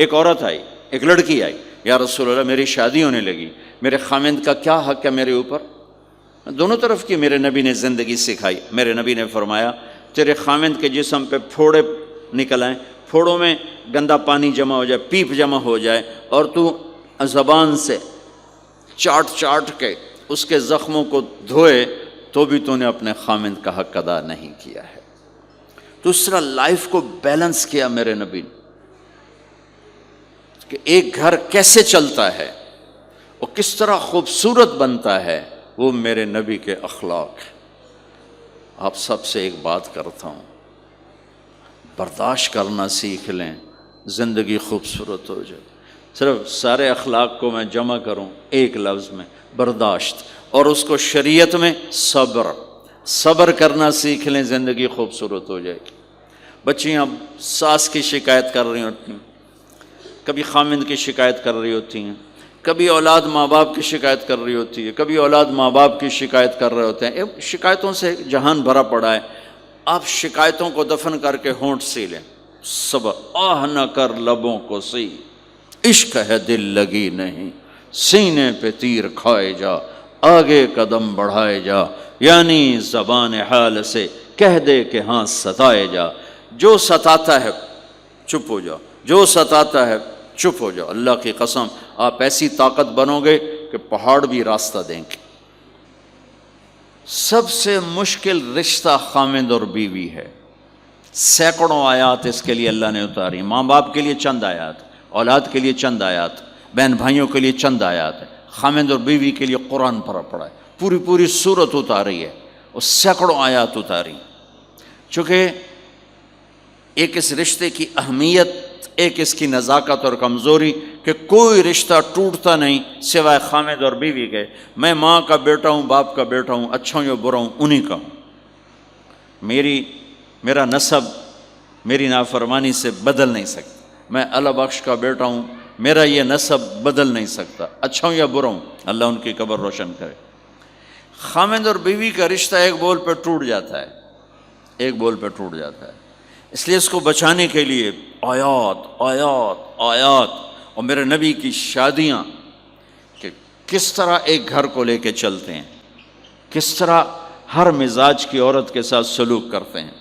ایک عورت آئی، ایک لڑکی آئی، یا رسول اللہ میری شادی ہونے لگی، میرے خامند کا کیا حق ہے میرے اوپر؟ دونوں طرف کی میرے نبی نے زندگی سکھائی۔ میرے نبی نے فرمایا تیرے خامند کے جسم پہ پھوڑے نکل آئیں، پھوڑوں میں گندا پانی جمع ہو جائے، پیپ جمع ہو جائے، اور تو زبان سے چاٹ چاٹ کے اس کے زخموں کو دھوئے، تو بھی تو نے اپنے خامند کا حق ادا نہیں کیا ہے۔ تو اس طرح لائف کو بیلنس کیا میرے نبی نے کہ ایک گھر کیسے چلتا ہے اور کس طرح خوبصورت بنتا ہے، وہ میرے نبی کے اخلاق ہیں۔ آپ سب سے ایک بات کرتا ہوں، برداشت کرنا سیکھ لیں، زندگی خوبصورت ہو جائے۔ صرف سارے اخلاق کو میں جمع کروں ایک لفظ میں، برداشت، اور اس کو شریعت میں صبر۔ صبر کرنا سیکھ لیں، زندگی خوبصورت ہو جائے گی۔ بچیاں ساس کی شکایت کر رہی ہوتی ہیں، کبھی خامند کی شکایت کر رہی ہوتی ہیں، کبھی اولاد ماں باپ کی شکایت کر رہی ہوتی ہے، کبھی اولاد ماں باپ کی شکایت کر رہے ہوتے ہیں۔ شکایتوں سے جہان بھرا پڑا ہے۔ آپ شکایتوں کو دفن کر کے ہونٹ سی لیں، صبر، آہ نہ کر لبوں کو سی، عشق ہے دل لگی نہیں، سینے پہ تیر کھائے جا، آگے قدم بڑھائے جا، یعنی زبان حال سے کہہ دے کہ ہاں ستائے جا۔ جو ستاتا ہے چپ ہو جاؤ، جو ستاتا ہے چپ ہو جاؤ۔ اللہ کی قسم آپ ایسی طاقت بنو گے کہ پہاڑ بھی راستہ دیں گے۔ سب سے مشکل رشتہ خامند اور بیوی ہے۔ سینکڑوں آیات اس کے لیے اللہ نے اتاری، ماں باپ کے لیے چند آیات، اولاد کے لیے چند آیات، بہن بھائیوں کے لیے چند آیات ہے، خامند اور بیوی کے لیے قرآن پڑا ہے، پوری سورت اتاری ہے اور سینکڑوں آیات اتاری۔ چونکہ ایک اس رشتے کی اہمیت، ایک اس کی نزاکت اور کمزوری کہ کوئی رشتہ ٹوٹتا نہیں سوائے خامد اور بیوی کے۔ میں ماں کا بیٹا ہوں، باپ کا بیٹا ہوں، اچھا ہوں یا برا ہوں، انہی کا ہوں۔ میرا نسب میری نافرمانی سے بدل نہیں سکتا۔ میں اللہ بخش کا بیٹا ہوں، میرا یہ نسب بدل نہیں سکتا، اچھا ہوں یا برا ہوں، اللہ ان کی قبر روشن کرے۔ خامد اور بیوی کا رشتہ ایک بول پہ ٹوٹ جاتا ہے، ایک بول پہ ٹوٹ جاتا ہے۔ اس لیے اس کو بچانے کے لیے آیات آیات آیات، اور میرے نبی کی شادیاں کہ کس طرح ایک گھر کو لے کے چلتے ہیں، کس طرح ہر مزاج کی عورت کے ساتھ سلوک کرتے ہیں۔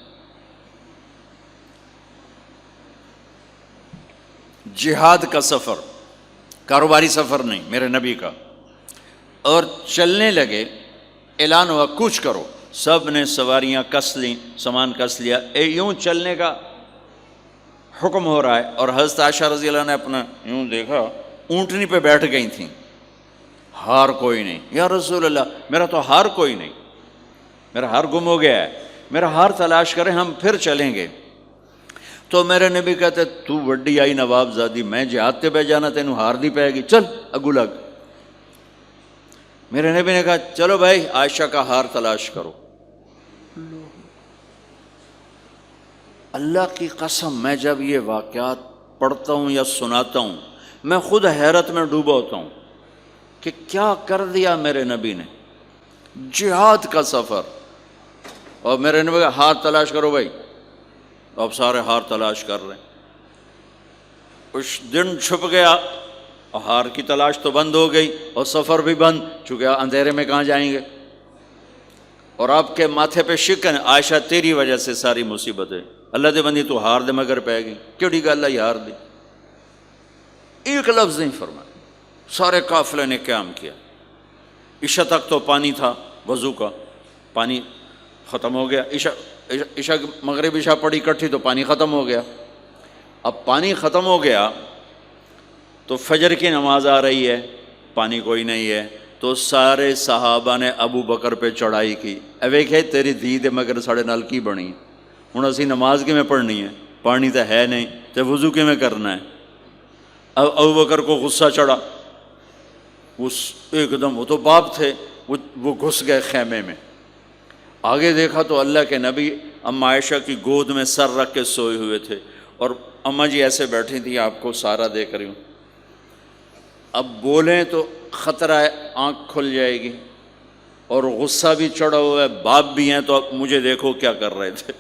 جہاد کا سفر، کاروباری سفر نہیں، میرے نبی کا، اور چلنے لگے، اعلان ہوا کوچ کرو، سب نے سواریاں کس لیں، سامان کس لیا، یوں چلنے کا حکم ہو رہا ہے۔ اور حضرت عائشہ رضی اللہ نے اپنا یوں دیکھا، اونٹنی پہ بیٹھ گئی تھیں، ہار کوئی نہیں۔ یا رسول اللہ میرا تو ہار کوئی نہیں، میرا ہار گم ہو گیا ہے، میرا ہار تلاش کریں، ہم پھر چلیں گے۔ تو میرے نبی کہتے تو وڈی آئی نواب زادی، میں جہاد تے بہ جانا، تینوں ہار دی پائے گی، چل اگو لگ۔ میرے نبی نے کہا چلو بھائی عائشہ کا ہار تلاش کرو۔ اللہ کی قسم میں جب یہ واقعات پڑھتا ہوں یا سناتا ہوں، میں خود حیرت میں ڈوبا ہوتا ہوں کہ کیا کر دیا میرے نبی نے۔ جہاد کا سفر، اور میرے نبی کا ہار تلاش کرو بھائی، اب سارے ہار تلاش کر رہے ہیں۔ اس دن چھپ گیا اور ہار کی تلاش تو بند ہو گئی اور سفر بھی بند، چونکہ اندھیرے میں کہاں جائیں گے۔ اور آپ کے ماتھے پہ شکن، عائشہ تیری وجہ سے ساری مصیبت ہے، اللہ دے بندی تو ہار دے مگر پہ گئی، کیڑی گل ہے ہار دی، ایک لفظ نہیں فرمایا۔ سارے قافلے نے قیام کیا، عشاء تک تو پانی تھا، وضو کا پانی ختم ہو گیا، عشاء مغرب عشاء پڑی اکٹھی تو پانی ختم ہو گیا۔ اب پانی ختم ہو گیا تو فجر کی نماز آ رہی ہے، پانی کوئی نہیں ہے، تو سارے صحابہ نے ابو بکر پہ چڑھائی کی، ویکھے تیری دھی دے مگر ساڑے نال کی بنی، ہن اسی نماز کی میں پڑھنی ہے، پانی تو ہے نہیں تو وضو کی میں کرنا ہے۔ اب ابو بکر کو غصہ چڑھا، اس ایک دم، وہ تو باپ تھے، وہ گھس گئے خیمے میں۔ آگے دیکھا تو اللہ کے نبی اما عائشہ کی گود میں سر رکھ کے سوئے ہوئے تھے، اور اماں جی ایسے بیٹھی تھی، آپ کو سارا دیکھ رہی ہوں۔ اب بولیں تو خطرہ ہے آنکھ کھل جائے گی، اور غصہ بھی چڑھا ہوا ہے، باپ بھی ہیں، تو اب مجھے دیکھو کیا کر رہے تھے۔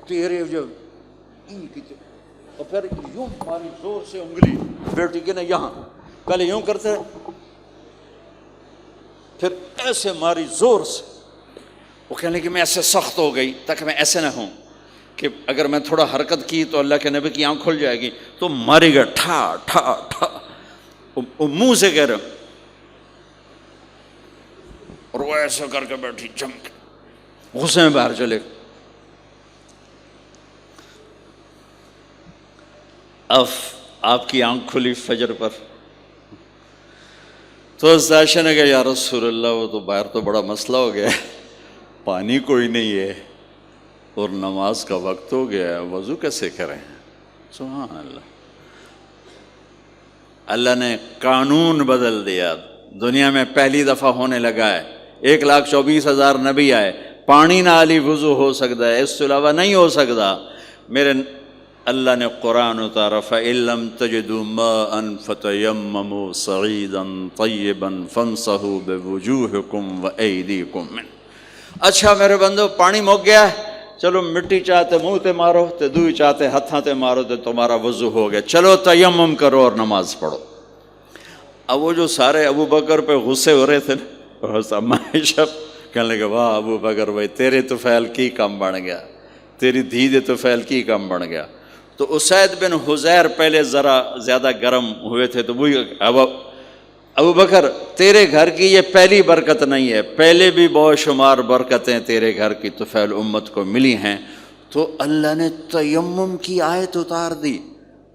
تیرے جو اور پھر یوں ماری زور سے انگلی بیٹی کے نا یہاں، پہلے یوں کرتے پھر ایسے ماری زور سے. وہ کہنے کہ میں ایسے سخت ہو گئی تاکہ میں ایسے نہ ہوں کہ اگر میں تھوڑا حرکت کی تو اللہ کے نبی کی آنکھ کھل جائے گی، تو ماری گا ٹھا ٹھا ٹھا، وہ منہ سے کہہ رہے اور وہ ایسا کر کے بیٹھی جم کے غصے میں باہر چلے. اب آپ کی آنکھ کھلی فجر پر تو عائشہ نے کہا یا رسول اللہ وہ تو باہر تو بڑا مسئلہ ہو گیا ہے، پانی کوئی نہیں ہے اور نماز کا وقت ہو گیا ہے، وضو کیسے کریں؟ سبحان اللہ. اللہ نے قانون بدل دیا، دنیا میں پہلی دفعہ ہونے لگا ہے. 1,24,000 نبی آئے، پانی نہ علی وضو ہو سکتا ہے، اس کے علاوہ نہیں ہو سکتا. میرے اللہ نے قرآن اتارا فَإِن لَّمْ تَجِدُوا مَاءً فَتَيَمَّمُوا صَعِيدًا طَيِّبًا فَامْسَحُوا بِوُجُوهِكُمْ وَأَيْدِيكُمْ مِنْهُ. اچھا میرے بندو پانی مک گیا ہے، چلو مٹی چاہتے منہ تے مارو تے دوئی چاہتے ہتھاں تے مارو تے تمہارا وضو ہو گیا، چلو تیمم کرو اور نماز پڑھو. اب وہ جو سارے ابو بکر پہ غصے ہو رہے تھے نا، اما عائشہ کہنے لگے واہ ابو بکر بھائی تیرے تو فعل کی کم بن گیا، تیری دھی دے تو فعل کی کم بن گیا. تو اسید بن حزیر پہلے ذرا زیادہ گرم ہوئے تھے، تو وہی ابو بکر تیرے گھر کی یہ پہلی برکت نہیں ہے، پہلے بھی بہت شمار برکتیں تیرے گھر کی طفیل امت کو ملی ہیں. تو اللہ نے تیمم کی آیت اتار دی.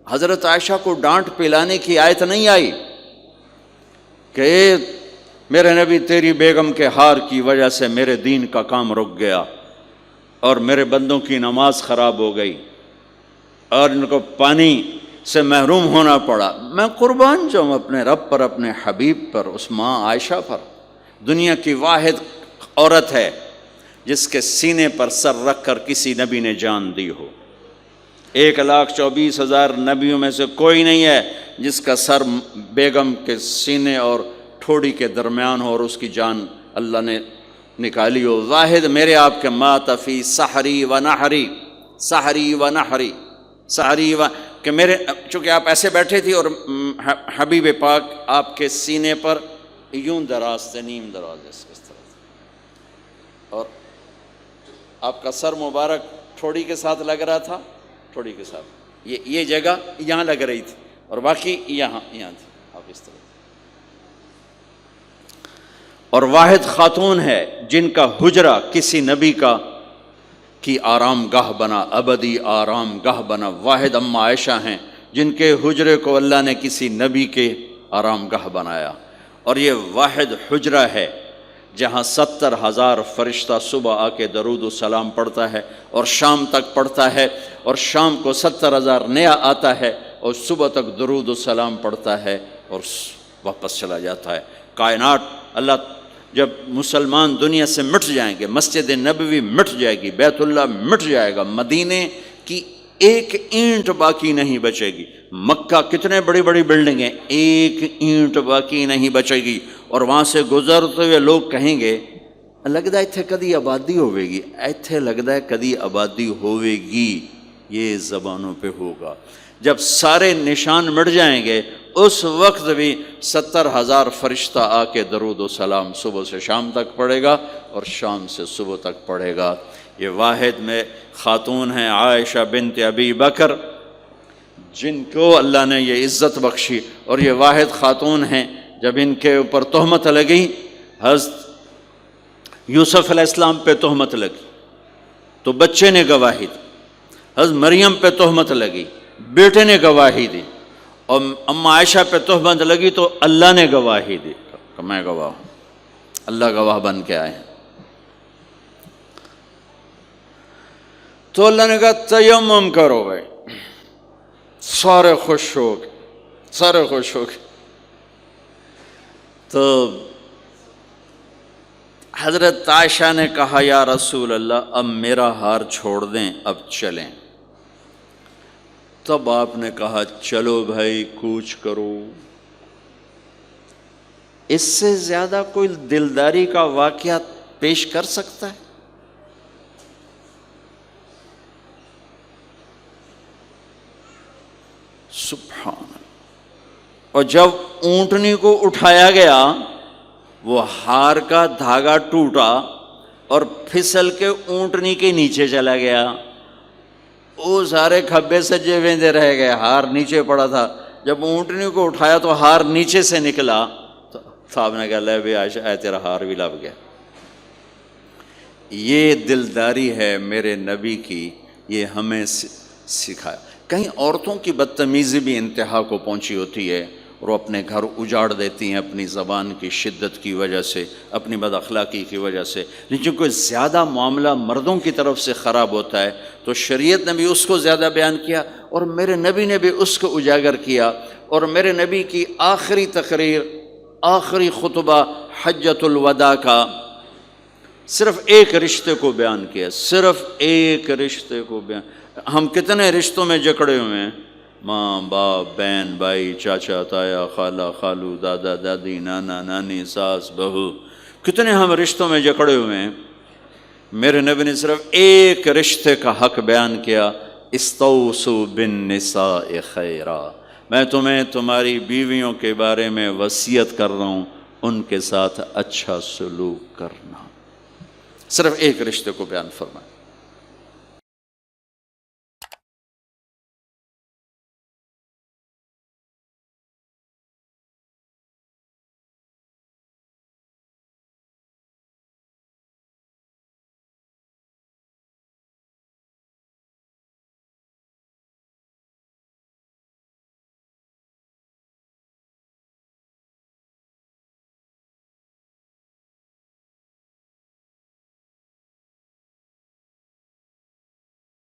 حضرت عائشہ کو ڈانٹ پلانے کی آیت نہیں آئی کہ میرے نبی تیری بیگم کے ہار کی وجہ سے میرے دین کا کام رک گیا اور میرے بندوں کی نماز خراب ہو گئی اور ان کو پانی سے محروم ہونا پڑا. میں قربان جاؤں اپنے رب پر، اپنے حبیب پر، اس ماں عائشہ پر. دنیا کی واحد عورت ہے جس کے سینے پر سر رکھ کر کسی نبی نے جان دی ہو. 1,24,000 نبیوں میں سے کوئی نہیں ہے جس کا سر بیگم کے سینے اور ٹھوڑی کے درمیان ہو اور اس کی جان اللہ نے نکالی ہو. واحد میرے آپ کے مات فی سحری و نحری، سحری و نحری، سحری و کہ میرے چونکہ آپ ایسے بیٹھے تھی اور حبیب پاک آپ کے سینے پر یوں دراز تھے، نیم دراز اس طرح سے، اور آپ کا سر مبارک ٹھوڑی کے ساتھ لگ رہا تھا، ٹھوڑی کے ساتھ یہ جگہ یہاں لگ رہی تھی اور باقی یہاں تھی، آپ اس طرح. اور واحد خاتون ہے جن کا حجرہ کسی نبی کی آرام گاہ بنا، ابدی آرام گاہ بنا. واحد اما عائشہ ہیں جن کے حجرے کو اللہ نے کسی نبی کے آرام گاہ بنایا. اور یہ واحد حجرہ ہے جہاں 70,000 فرشتہ صبح آ کے درود و سلام پڑھتا ہے اور شام تک پڑھتا ہے، اور شام کو 70,000 نیا آتا ہے اور صبح تک درود و سلام پڑھتا ہے اور واپس چلا جاتا ہے. کائنات اللہ جب مسلمان دنیا سے مٹ جائیں گے، مسجد نبوی مٹ جائے گی، بیت اللہ مٹ جائے گا، مدینے کی ایک اینٹ باقی نہیں بچے گی. مکہ کتنے بڑی بڑی بلڈنگیں، ایک اینٹ باقی نہیں بچے گی. اور وہاں سے گزرتے ہوئے لوگ کہیں گے لگتا ہے اتھے کدی آبادی ہوئے گی، ایتھے لگتا ہے کدی آبادی ہوئے گی. یہ زبانوں پہ ہوگا. جب سارے نشان مٹ جائیں گے اس وقت بھی 70,000 فرشتہ آ کے درود و سلام صبح سے شام تک پڑھے گا اور شام سے صبح تک پڑھے گا. یہ واحد میں خاتون ہیں عائشہ بنت ابی بکر جن کو اللہ نے یہ عزت بخشی. اور یہ واحد خاتون ہیں جب ان کے اوپر تہمت لگی، حضرت یوسف علیہ السلام پہ تہمت لگی تو بچے نے گواہی دی، حضرت مریم پہ تہمت لگی بیٹے نے گواہی دی، اور اما عائشہ پہ تہمت لگی تو اللہ نے گواہی دی کہ میں گواہ ہوں. اللہ گواہ بن کے آئے ہیں. تو اللہ نے کہا تیمم کرو بھائی. سارے خوش ہو گئے، سارے خوش ہو گئے. تو حضرت عائشہ نے کہا یا رسول اللہ اب میرا ہار چھوڑ دیں، اب چلیں. تب آپ نے کہا چلو بھائی کوچ کرو. اس سے زیادہ کوئی دلداری کا واقعہ پیش کر سکتا ہے؟ سبحان اللہ۔ اور جب اونٹنی کو اٹھایا گیا وہ ہار کا دھاگا ٹوٹا اور پھسل کے اونٹنی کے نیچے چلا گیا، وہ سارے کھبے سجے ویندے رہ گئے، ہار نیچے پڑا تھا۔ جب اونٹنی کو اٹھایا تو ہار نیچے سے نکلا، تو صاحب نے کہا لے بھی عائشہ اے تیرا ہار بھی لب گیا۔ یہ دلداری ہے میرے نبی کی، یہ ہمیں سکھایا۔ کہیں عورتوں کی بدتمیزی بھی انتہا کو پہنچی ہوتی ہے اور وہ اپنے گھر اجاڑ دیتی ہیں اپنی زبان کی شدت کی وجہ سے، اپنی بد اخلاقی کی وجہ سے، لیکن کوئی زیادہ معاملہ مردوں کی طرف سے خراب ہوتا ہے تو شریعت نے بھی اس کو زیادہ بیان کیا اور میرے نبی نے بھی اس کو اجاگر کیا۔ اور میرے نبی کی آخری تقریر، آخری خطبہ حجۃ الوداع کا صرف ایک رشتے کو بیان کیا، صرف ایک رشتے کو بیان۔ ہم کتنے رشتوں میں جکڑے ہوئے ہیں، ماں باپ، بہن بھائی، چاچا تایا، خالہ خالو، دادا دادی، نانا نانی، ساس بہو، کتنے ہم رشتوں میں جکڑے ہوئے ہیں۔ میرے نبی نے صرف ایک رشتے کا حق بیان کیا، استوصوا بالنساء خیرا، میں تمہیں تمہاری بیویوں کے بارے میں وصیت کر رہا ہوں، ان کے ساتھ اچھا سلوک کرنا۔ صرف ایک رشتے کو بیان فرمایا۔